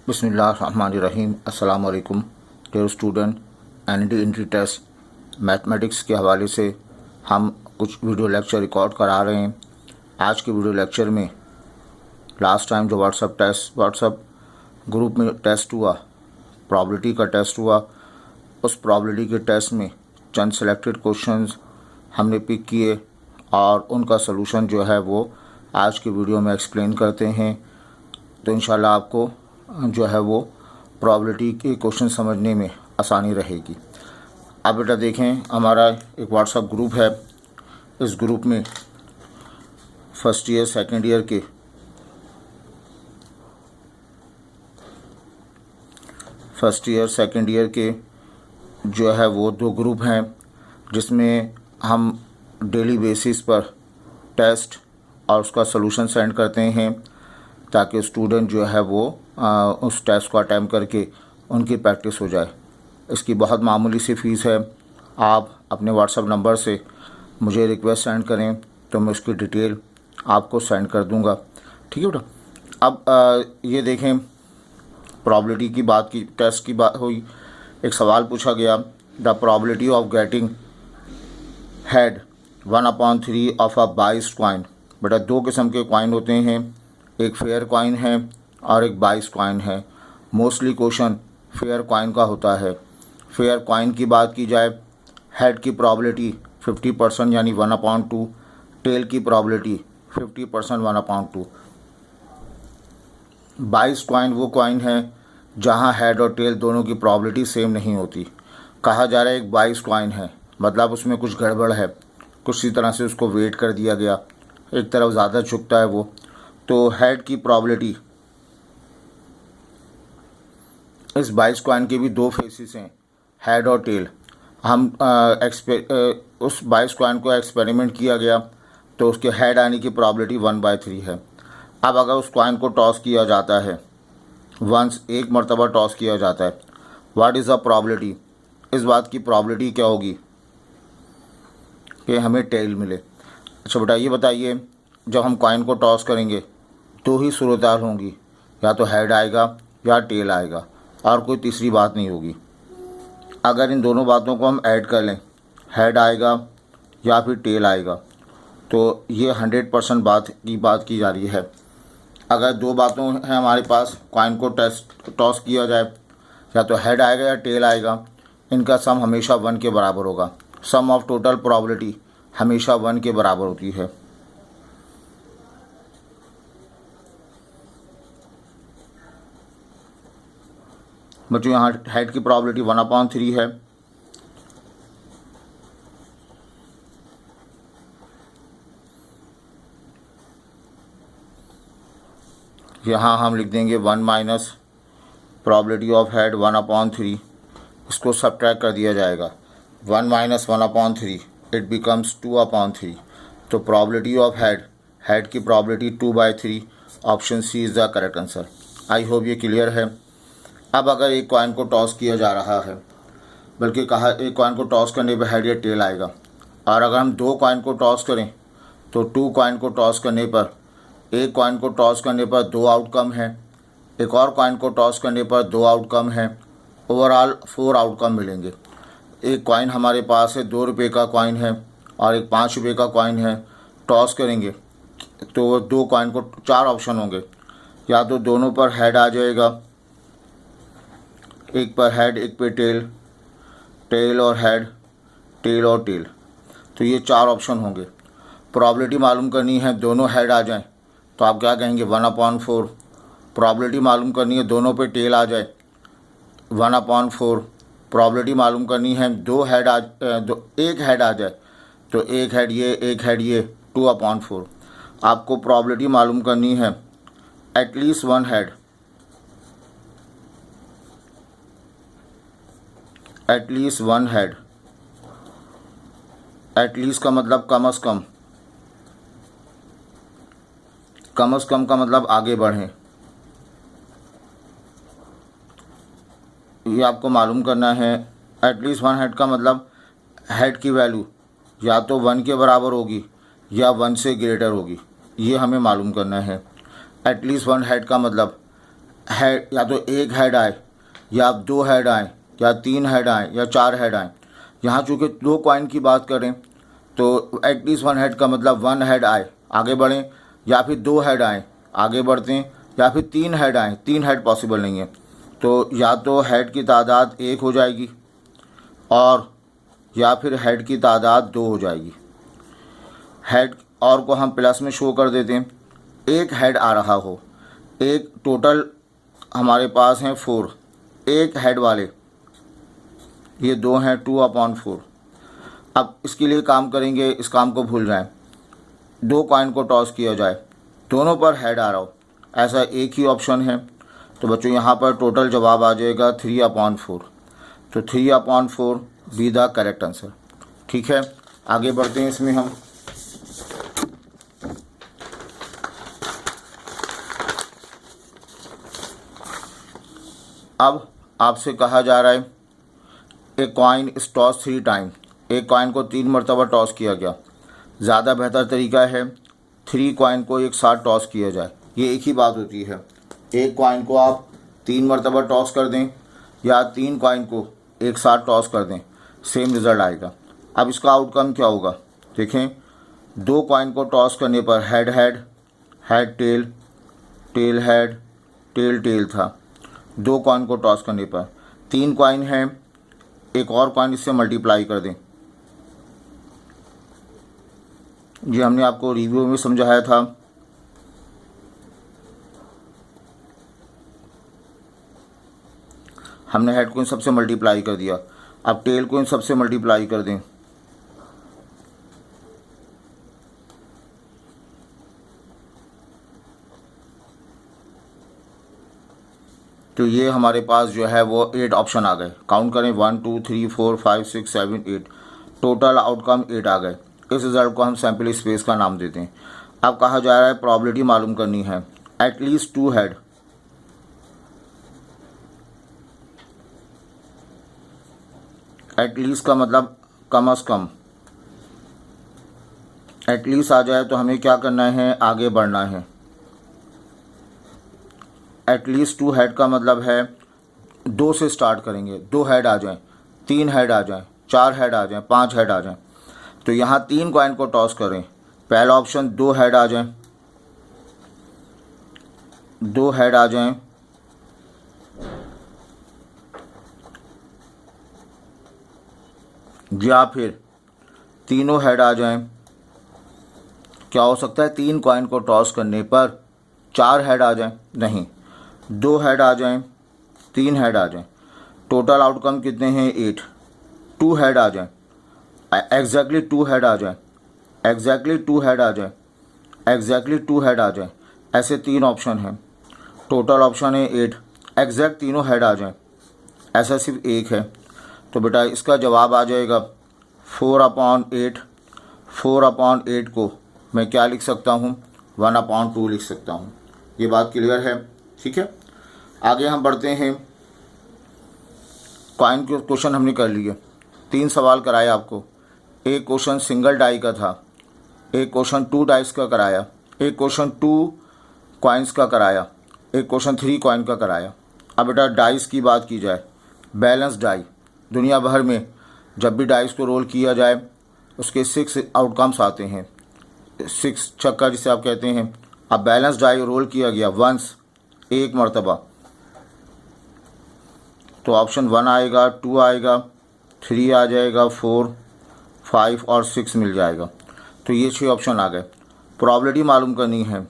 बिस्मिल्लाहिर्रहमानिर्रहीम। अस्सलाम वालेकुम dear student. NET entry test mathematics के हवाले से हम कुछ वीडियो लेक्चर रिकॉर्ड करा रहे हैं। आज के वीडियो लेक्चर में लास्ट टाइम जो व्हाट्सएप ग्रुप में टेस्ट हुआ, प्रॉबिलिटी का टेस्ट हुआ, उस प्रॉबिलिटी के टेस्ट में चंद सेलेक्टेड क्वेश्चंस हमने पिक किए और उनका सलूशन जो है वो आज की वीडियो में एक्सप्लेन करते हैं। तो इंशाल्लाह आपको जो है वो प्रॉबिलिटी के क्वेश्चन समझने में आसानी रहेगी। अब बेटा देखें, हमारा एक व्हाट्सएप ग्रुप है। इस ग्रुप में फर्स्ट ईयर सेकेंड ईयर के जो है वो दो ग्रुप हैं, जिसमें हम डेली बेसिस पर टेस्ट और उसका सलूशन सेंड करते हैं ताकि स्टूडेंट जो है वो उस टेस्ट को अटैम्प्ट करके उनकी प्रैक्टिस हो जाए। इसकी बहुत मामूली सी फ़ीस है। आप अपने व्हाट्सएप नंबर से मुझे रिक्वेस्ट सेंड करें तो मैं उसकी डिटेल आपको सेंड कर दूंगा। ठीक है बेटा। अब ये देखें, प्रॉबिलिटी की बात की, टेस्ट की बात हुई। एक सवाल पूछा गया, the probability of getting head 1/3 of a biased coin. बेटा दो किस्म के कॉइन होते हैं, एक फेयर कॉइन है और एक बाइस्ड कॉइन है। मोस्टली क्वेश्चन फेयर कॉइन का होता है। फेयर कॉइन की बात की जाए, हेड की प्रॉबिलिटी 50% यानी 1/2, टेल की प्रॉबिलिटी 50% 1/2। बाइस्ड कॉइन वो कॉइन है जहां हेड और टेल दोनों की प्रॉबिलिटी सेम नहीं होती। कहा जा रहा है एक बाइस्ड कॉइन है, मतलब उसमें कुछ गड़बड़ है, कुछ इसी तरह से उसको वेट कर दिया गया, एक तरफ ज़्यादा झुकता है वो। तो हेड की प्रॉबिलिटी, इस बाइस्ड कॉइन के भी दो फेसिस हैं, हेड और टेल। हम उस बाइस्ड कॉइन को एक्सपेरिमेंट किया गया तो उसके हेड आने की प्रॉबिलिटी 1/3 है। अब अगर उस कॉइन को टॉस किया जाता है, वंस एक मरतबा टॉस किया जाता है, व्हाट इज़ द प्रॉबिलिटी, इस बात की प्रॉबिलिटी क्या होगी कि हमें टेल मिले। अच्छा बेटा ये बताइए, जब हम कॉइन को टॉस करेंगे दो ही सूरत होंगी, या तो हेड आएगा या टेल आएगा, और कोई तीसरी बात नहीं होगी। अगर इन दोनों बातों को हम ऐड कर लें, हेड आएगा या फिर टेल आएगा, तो ये 100% बात की जा रही है। अगर दो बातों हैं हमारे पास, कॉइन को टॉस किया जाए, या तो हेड आएगा या टेल आएगा, इनका सम हमेशा 1 के बराबर होगा। सम ऑफ टोटल प्रॉबिलिटी हमेशा 1 के बराबर होती है। बच्चों यहाँ हेड की प्रॉबिलिटी 1/3 है। यहाँ हम लिख देंगे 1 माइनस प्रॉबिलिटी ऑफ हेड 1/3, इसको सब्ट्रैक्ट कर दिया जाएगा। 1 माइनस 1/3 इट बिकम्स 2/3। तो प्रॉबिलिटी ऑफ हेड की probability 2/3। Option C is the correct answer. I hope ये क्लियर है। अब अगर एक कॉइन को टॉस किया जा रहा है, बल्कि कहा एक कॉइन को टॉस करने पर हेड या टेल आएगा, और अगर हम दो कॉइन को टॉस करें तो एक कॉइन को टॉस करने पर 2 आउटकम हैं, एक और कॉइन को टॉस करने पर 2 आउटकम हैं, ओवरऑल 4 आउटकम मिलेंगे। एक कॉइन हमारे पास है 2 रुपये का कॉइन है और एक 5 रुपये का कॉइन है। टॉस करेंगे तो दो कॉइन को 4 ऑप्शन होंगे, या तो दोनों पर हेड आ जाएगा, एक पर हेड एक पे टेल, टेल और हेड, टेल और टेल, तो ये 4 ऑप्शन होंगे। प्रॉबिलिटी मालूम करनी है दोनों हेड आ जाएं तो आप क्या कहेंगे 1/4। प्रॉबिलिटी मालूम करनी है दोनों पे टेल आ जाए, 1/4। प्रॉबिलिटी मालूम करनी है एक हेड आ जाए तो एक हेड ये 2/4। आपको प्रॉबिलिटी मालूम करनी है at least 1 head, at least 1 head. At least का मतलब कम से कम का मतलब आगे बढ़ें। ये आपको मालूम करना है। एटलीस्ट 1 हेड का मतलब हेड की वैल्यू या तो 1 के बराबर होगी या 1 से ग्रेटर होगी, ये हमें मालूम करना है। एटलीस्ट 1 हेड का मतलब हेड, या तो एक हेड आए या 2 हेड आए या 3 हेड आए या 4 हेड आए। यहाँ चूँकि 2 कॉइन की बात करें तो एटलीस्ट 1 हेड का मतलब 1 हेड आए आगे बढ़ें, या फिर 2 हेड आए आगे बढ़ते हैं, या फिर 3 हेड आए। 3 हेड पॉसिबल नहीं है, तो या तो हेड की तादाद 1 हो जाएगी और या फिर हेड की तादाद 2 हो जाएगी। हेड और को हम प्लस में शो कर देते हैं। एक हेड आ रहा हो, एक टोटल हमारे पास हैं 4, एक हेड वाले ये 2 हैं, 2/4। अब इसके लिए काम करेंगे, इस काम को भूल जाएं। 2 कॉइन को टॉस किया जाए, दोनों पर हेड आ रहा हो, ऐसा एक ही ऑप्शन है। तो बच्चों यहाँ पर टोटल जवाब आ जाएगा 3/4। तो 3/4 बी द करेक्ट आंसर। ठीक है, आगे बढ़ते हैं इसमें हम। अब आपसे कहा जा रहा है a coin is toss 3 time. एक कॉइन को 3 मरतबा टॉस किया गया। ज़्यादा बेहतर तरीका है 3 कॉइन को एक साथ टॉस किया जाए। ये एक ही बात होती है, एक कॉइन को आप 3 मरतबा टॉस कर दें या 3 कॉइन को एक साथ टॉस कर दें, सेम रिज़ल्ट आएगा। अब इसका आउटकम क्या होगा देखें। 2 कॉइन को टॉस करने पर head head, head tail, tail head, tail tail था। 2 कॉइन को टॉस करने पर 3 कॉइन हैं, एक और कॉइन इससे मल्टीप्लाई कर दें। ये हमने आपको रिव्यू में समझाया था। हमने हेड को इन सबसे मल्टीप्लाई कर दिया, अब टेल को इन सबसे मल्टीप्लाई कर दें। तो ये हमारे पास जो है वो 8 ऑप्शन आ गए। काउंट करें 1 2 3 4 5 6 7 8, टोटल आउटकम 8 आ गए। इस रिज़ल्ट को हम सैम्पल स्पेस का नाम देते हैं। अब कहा जा रहा है प्रोबेबिलिटी मालूम करनी है। एटलीस्ट 2 हेड, एटलीस्ट का मतलब कम अज़ कम, एटलीस्ट आ जाए तो हमें क्या करना है, आगे बढ़ना है। एटलीस्ट 2 हेड का मतलब है 2 से स्टार्ट करेंगे, 2 हेड आ जाएं, 3 हेड आ जाएं, 4 हेड आ जाएं, 5 हेड आ जाएं। तो यहाँ 3 कॉइन को टॉस करें। पहला ऑप्शन 2 हेड आ जाएं, 2 हेड आ जाएं, या फिर तीनों हेड आ जाएं। क्या हो सकता है 3 कॉइन को टॉस करने पर 4 हेड आ जाएं? नहीं, 2 हेड आ जाएं, 3 हेड आ जाएं। टोटल आउटकम कितने हैं, 8। 2 हेड आ जाएं, एग्जैक्टली 2 हेड आ जाएं, एग्जैक्टली 2 हेड आ जाएं, एग्जैक्टली 2 हेड आ जाएं। ऐसे 3 ऑप्शन हैं। टोटल ऑप्शन है 8, एग्जैक्ट तीनों हेड आ जाएं, ऐसा सिर्फ एक है। तो बेटा इसका जवाब आ जाएगा 4/8। 4/8 को मैं क्या लिख सकता हूँ, 1/2 लिख सकता हूँ। ये बात क्लियर है? ठीक है, आगे हम बढ़ते हैं। कॉइन के क्वेश्चन हमने कर लिए, 3 सवाल कराए आपको। एक क्वेश्चन सिंगल डाई का था, एक क्वेश्चन 2 डाइस का कराया, एक क्वेश्चन 2 कॉइन्स का कराया, एक क्वेश्चन 3 कॉइन का कराया। अब बेटा डाइस की बात की जाए, बैलेंस डाई दुनिया भर में जब भी डाइस को रोल किया जाए उसके 6 आउटकम्स आते हैं, 6 छक्का जिसे आप कहते हैं। अब बैलेंस डाई रोल किया गया वंस, एक मरतबा, तो ऑप्शन 1 आएगा, 2 आएगा, 3 आ जाएगा, 4, 5 और 6 मिल जाएगा। तो ये 6 ऑप्शन आ गए। प्रोबेबिलिटी मालूम करनी है,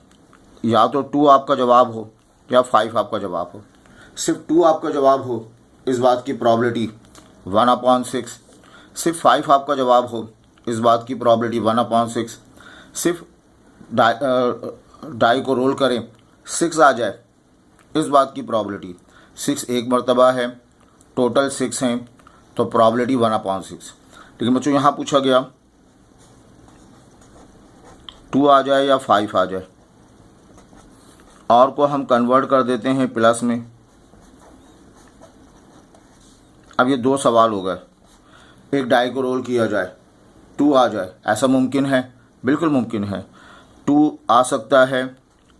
या तो 2 आपका जवाब हो या 5 आपका जवाब हो। सिर्फ 2 आपका जवाब हो इस बात की प्रोबेबिलिटी 1/6, सिर्फ 5 आपका जवाब हो इस बात की प्रोबेबिलिटी 1/6। सिर्फ डाई को रोल करें 6 आ जाए इस बात की प्रोबेबिलिटी, 6 एक मरतबा है, टोटल 6 हैं, तो प्रोबेबिलिटी 1/6। लेकिन बच्चों यहाँ पूछा गया 2 आ जाए या 5 आ जाए, और को हम कन्वर्ट कर देते हैं प्लस में। अब ये 2 सवाल हो गए। एक डाई को रोल किया जाए, 2 आ जाए, ऐसा मुमकिन है? बिल्कुल मुमकिन है। 2 आ सकता है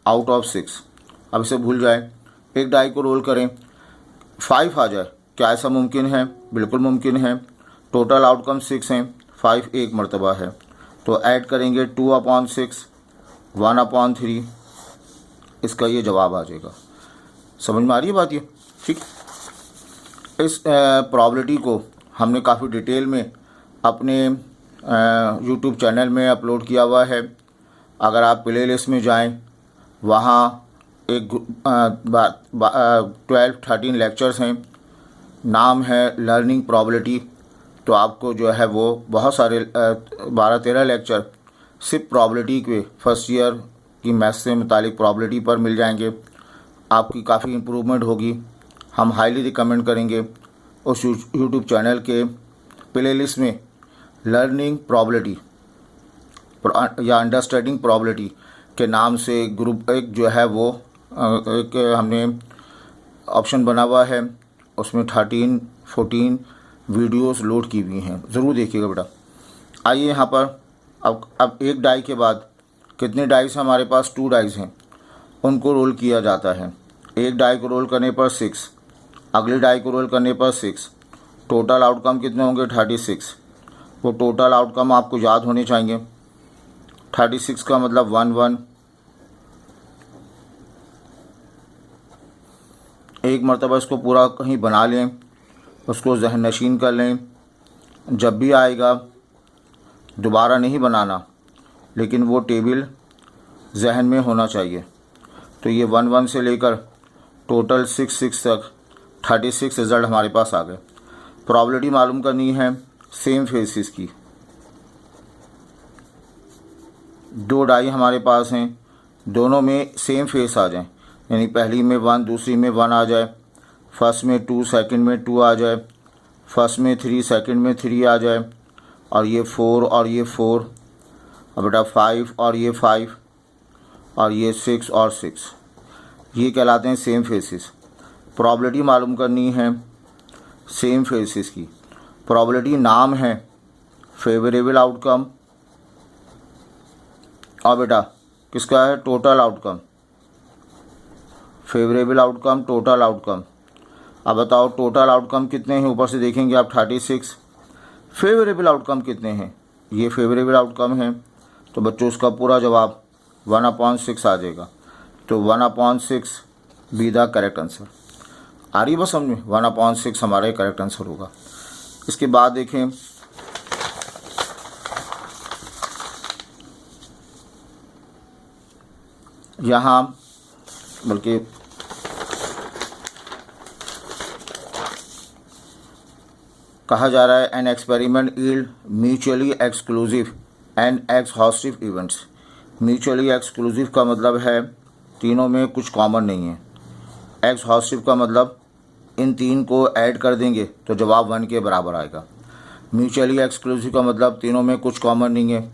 आउट ऑफ 6। अब इसे भूल जाए, एक डाई को रोल करें 5 आ जाए, क्या ऐसा मुमकिन है? बिल्कुल मुमकिन है। टोटल आउटकम 6 हैं, 5 एक मरतबा है, तो ऐड करेंगे 2/6, 1/3, इसका ये जवाब आ जाएगा। समझ में आ रही है बात ये? ठीक। इस प्रॉबिलिटी को हमने काफ़ी डिटेल में अपने यूट्यूब चैनल में अपलोड किया हुआ है। अगर आप प्ले लिस्ट में जाएँ, वहाँ एक 12-13 लेक्चर्स हैं, नाम है लर्निंग प्रॉबिलिटी। तो आपको जो है वो बहुत सारे 12-13 लेक्चर सिर्फ प्रॉबिलिटी के फर्स्ट ईयर की मैथ्स से मुतालिक प्रॉबिलिटी पर मिल जाएंगे। आपकी काफ़ी इम्प्रूवमेंट होगी। हम हाईली रिकमेंड करेंगे उस यूट्यूब चैनल के प्ले लिस्ट में लर्निंग प्रॉबिलिटी या अंडरस्टैंडिंग प्रॉबिलिटी के नाम से ग्रुप एक जो है वो एक हमने ऑप्शन बना हुआ है, उसमें 13-14 वीडियोस लोड की हुई हैं, ज़रूर देखिएगा बेटा। आइए यहाँ पर अब एक डाई के बाद कितने डाइस हमारे पास? 2 डाइस हैं, उनको रोल किया जाता है। एक डाई को रोल करने पर 6, अगली डाई को रोल करने पर 6, टोटल आउटकम कितने होंगे? 36। वो टोटल आउटकम आपको याद होने चाहिए। 36 का मतलब 1-1। एक मरतबा इसको पूरा कहीं बना लें, उसको जहन नशीन कर लें। जब भी आएगा दोबारा नहीं बनाना, लेकिन वो टेबल जहन में होना चाहिए। तो ये 1-1 से लेकर टोटल 6-6 तक 36 रिज़ल्ट हमारे पास आ गए। प्रॉबिलिटी मालूम करनी है सेम फेसिस की। 2 डाई हमारे पास हैं, दोनों में सेम फेस आ जाए, यानी पहली में 1, दूसरी में 1 आ जाए, फर्स्ट में 2, सेकंड में 2 आ जाए, फर्स्ट में 3, सेकंड में 3 आ जाए, और ये 4 और ये 4, और बेटा 5 और ये 5, और ये 6 और 6, ये कहलाते हैं सेम फेसिस। प्रॉबिलिटी मालूम करनी है सेम फेसिस की। प्रॉबिलिटी नाम है फेवरेबल आउटकम, और बेटा किसका है? Total outcome. Favourable outcome, total outcome. अब बताओ टोटल आउटकम कितने हैं? ऊपर से देखेंगे आप 36। फेवरेबल आउटकम कितने हैं? ये फेवरेबल आउटकम है, तो बच्चों उसका पूरा जवाब 1/6 आ जाएगा। तो 1/6 बी द करेक्ट आंसर। आ रही बस समझ में? 1/6 हमारा करेक्ट आंसर होगा। इसके बाद देखें, यहाँ बल्कि कहा जा रहा है an experiment yield mutually exclusive and exhaustive events. Mutually exclusive का मतलब है तीनों में कुछ कॉमन नहीं है। एक्सहॉस्टिव का मतलब इन 3 को ऐड कर देंगे तो जवाब 1 के बराबर आएगा। म्यूचुअली एक्सक्लूसिव का मतलब तीनों में कुछ कॉमन नहीं है।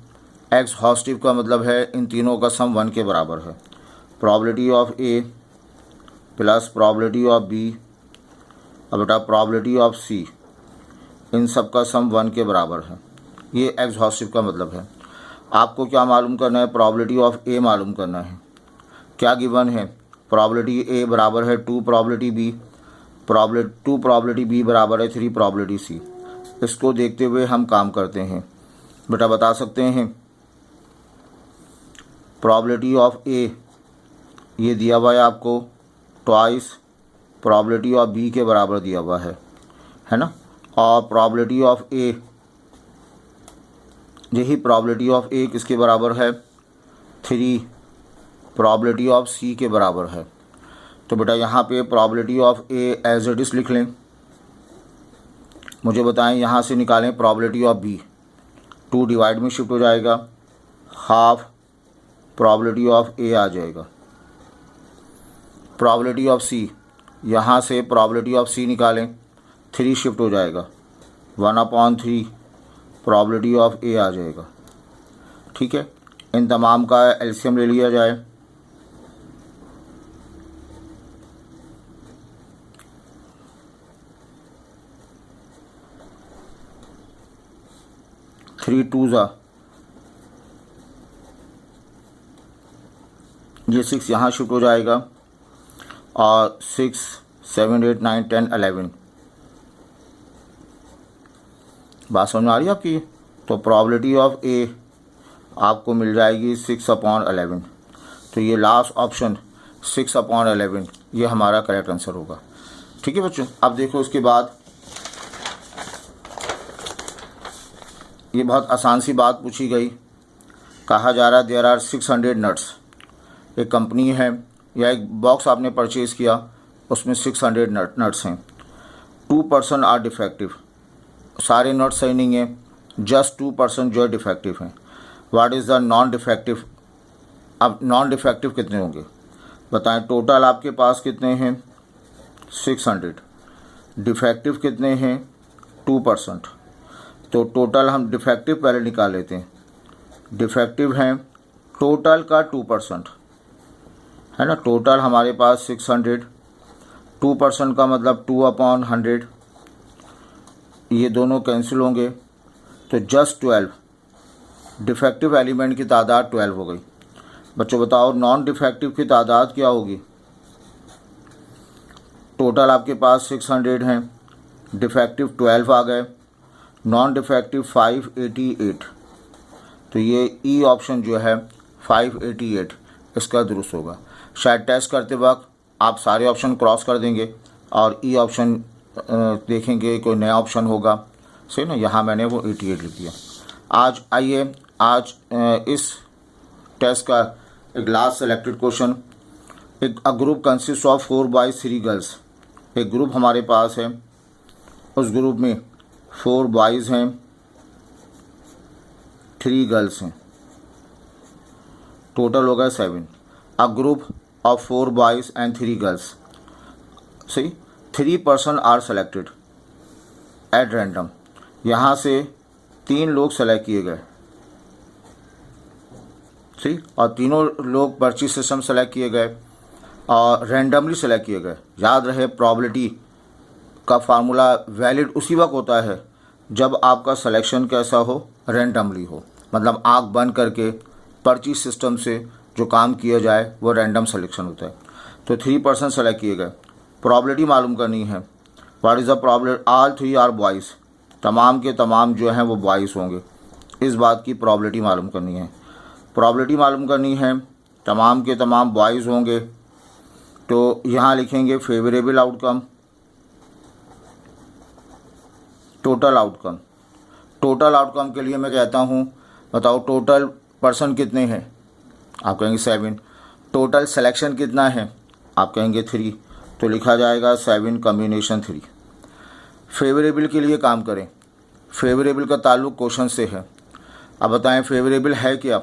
एक्सहॉस्टिव का मतलब है इन तीनों का सम 1 के बराबर है। Probability of A plus probability of B और बेटा प्रॉबिलिटी ऑफ सी, इन सब का सम 1 के बराबर है। ये एक्सहॉस्टिव का मतलब है। आपको क्या मालूम करना है? प्रॉबिलिटी ऑफ ए मालूम करना है। क्या गिवन है? प्रॉबिलिटी ए बराबर है 2 प्रॉबिलिटी बी, 2 प्रॉबिलिटी बी बराबर है 3 प्रॉबिलिटी सी। इसको देखते हुए हम काम करते हैं। बेटा बता सकते हैं प्रॉबिलिटी ऑफ ए ये दिया हुआ है आपको ट्वाइस प्रॉबिलिटी ऑफ बी के बराबर दिया हुआ है ना। और प्रॉबिलिटी ऑफ ए, यही प्रॉबिलिटी ऑफ ए किसके बराबर है? 3 प्रॉबिलिटी ऑफ सी के बराबर है। तो बेटा यहाँ पे probability of A as it is लिख लें। मुझे बताएं यहाँ से निकालें प्रॉबिलिटी ऑफ बी। 2 डिवाइड में शिफ्ट हो जाएगा, हाफ प्रॉबिलिटी ऑफ ए आ जाएगा। प्रॉबिलिटी ऑफ सी, यहाँ से प्रॉबिलिटी ऑफ सी निकालें, 3 शिफ्ट हो जाएगा, 1/3 प्रॉबिलिटी ऑफ ए आ जाएगा। ठीक है, इन तमाम का एलसीएम ले लिया जाए। थ्री 2 ये 6 यहाँ शिफ्ट हो जाएगा, और 6, 7, 8, 9, 10, 11। बात समझ में आ रही है आपकी? तो प्रोबेबिलिटी ऑफ ए आपको मिल जाएगी 6/11। तो ये लास्ट ऑप्शन 6/11 ये हमारा करेक्ट आंसर होगा। ठीक है बच्चों, अब देखो उसके बाद ये बहुत आसान सी बात पूछी गई। कहा जा रहा है देयर आर 600 नट्स। एक कंपनी है या एक बॉक्स आपने परचेज़ किया, उसमें 600 नट्स हैं। 2% आर डिफेक्टिव। सारे नट्स सही नहीं है, जस्ट 2% जो है डिफेक्टिव हैं। What is the non defective? अब नॉन डिफेक्टिव कितने होंगे बताएं। टोटल आपके पास कितने हैं? 600। डिफेक्टिव कितने हैं? 2%। तो टोटल हम डिफेक्टिव पहले निकाल लेते हैं। डिफेक्टिव हैं टोटल का 2%, है ना। टोटल हमारे पास 600, 2% का मतलब 2/100। ये दोनों कैंसिल होंगे तो जस्ट 12। डिफेक्टिव एलिमेंट की तादाद 12 हो गई। बच्चों बताओ नॉन डिफेक्टिव की तादाद क्या होगी? टोटल आपके पास 600 हैं, डिफेक्टिव 12 आ गए, नॉन डिफेक्टिव 588। तो ये ई ऑप्शन जो है 588 इसका दुरुस्त होगा। शायद टेस्ट करते वक्त आप सारे ऑप्शन क्रॉस कर देंगे और ई ऑप्शन देखेंगे कोई नया ऑप्शन होगा, सही ना। यहाँ मैंने वो 88 लिख दिया। आज आइए आज इस टेस्ट का एक लास्ट सेलेक्टेड क्वेश्चन। एक group consist of 4 boys 3 girls. एक ग्रुप हमारे पास है, उस ग्रुप में 4 बॉयज़ हैं, 3 गर्ल्स हैं, टोटल हो गया 7। A group of 4 boys and 3 girls, सही। 3% आर सेलेक्टेड एट रैंडम। यहाँ से 3 लोग सेलेक्ट किए गए, सही, और तीनों लोग पर्ची सिस्टम सेलेक्ट किए गए और रैंडमली सेलेक्ट किए गए। याद रहे प्रोबेबिलिटी का फार्मूला वैलिड उसी वक्त होता है जब आपका सिलेक्शन कैसा हो, रैंडमली हो। मतलब आँख बंद करके पर्ची सिस्टम से जो काम किया जाए वो रैंडम सिलेक्शन होता है। तो 3% सेलेक्ट किए गए। प्रोबेबिलिटी मालूम करनी है। What is the probability? All 3 are boys. तमाम के तमाम जो हैं वो बॉयज़ होंगे, इस बात की प्रोबेबिलिटी मालूम करनी है। प्रोबेबिलिटी मालूम करनी है, तमाम के तमाम बॉयज़ होंगे। तो यहाँ लिखेंगे favourable outcome, total outcome. Total outcome के लिए मैं कहता हूँ बताओ टोटल पर्सन कितने हैं? आप कहेंगे 7। टोटल सिलेक्शन कितना है? आप कहेंगे 3। तो लिखा जाएगा 7 कॉम्बिनेशन 3। फेवरेबल के लिए काम करें। फेवरेबल का ताल्लुक क्वेश्चन से है। अब बताएं फेवरेबल है क्या?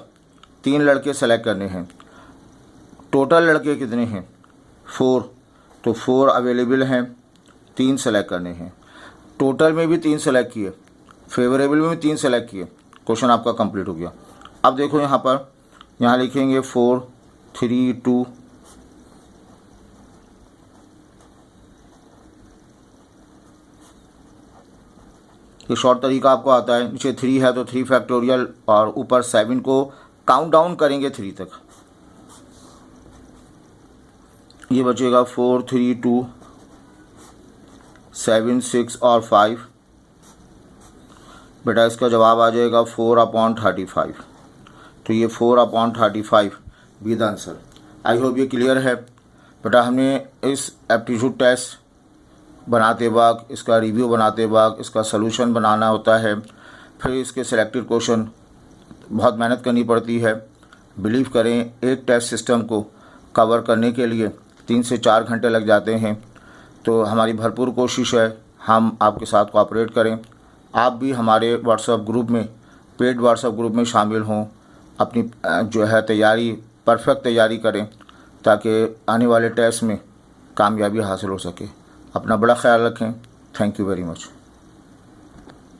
3 लड़के सेलेक्ट करने हैं। टोटल लड़के कितने हैं? 4। तो 4 अवेलेबल हैं, 3 सेलेक्ट करने हैं। टोटल में भी 3 सेलेक्ट किए, फेवरेबल में भी 3 सेलेक्ट किए, क्वेश्चन आपका कंप्लीट हो गया। अब देखो यहाँ पर, यहाँ लिखेंगे 4, 3, 2। ये शॉर्ट तरीका आपको आता है। नीचे 3 है तो 3 फैक्टोरियल और ऊपर 7 को काउंट डाउन करेंगे 3 तक। ये बचेगा 4, 3, 2, 7, 6 और 5। बेटा इसका जवाब आ जाएगा 4/35। तो ये 4/35 be the answer. I hope ये क्लियर है। बेटा हमने इस एप्टीट्यूड टेस्ट बनाते वक्त, इसका रिव्यू बनाते वक्त इसका सलूशन बनाना होता है, फिर इसके सिलेक्टेड क्वेश्चन, बहुत मेहनत करनी पड़ती है। बिलीव करें एक टेस्ट सिस्टम को कवर करने के लिए 3 से 4 घंटे लग जाते हैं। तो हमारी भरपूर कोशिश है हम आपके साथ कोऑपरेट करें। आप भी हमारे व्हाट्सएप ग्रुप में, पेड व्हाट्सएप ग्रुप में शामिल हों, अपनी जो है तैयारी, परफेक्ट तैयारी करें ताकि आने वाले टेस्ट में कामयाबी हासिल हो सके। अपना बड़ा ख्याल रखें। Thank you very much.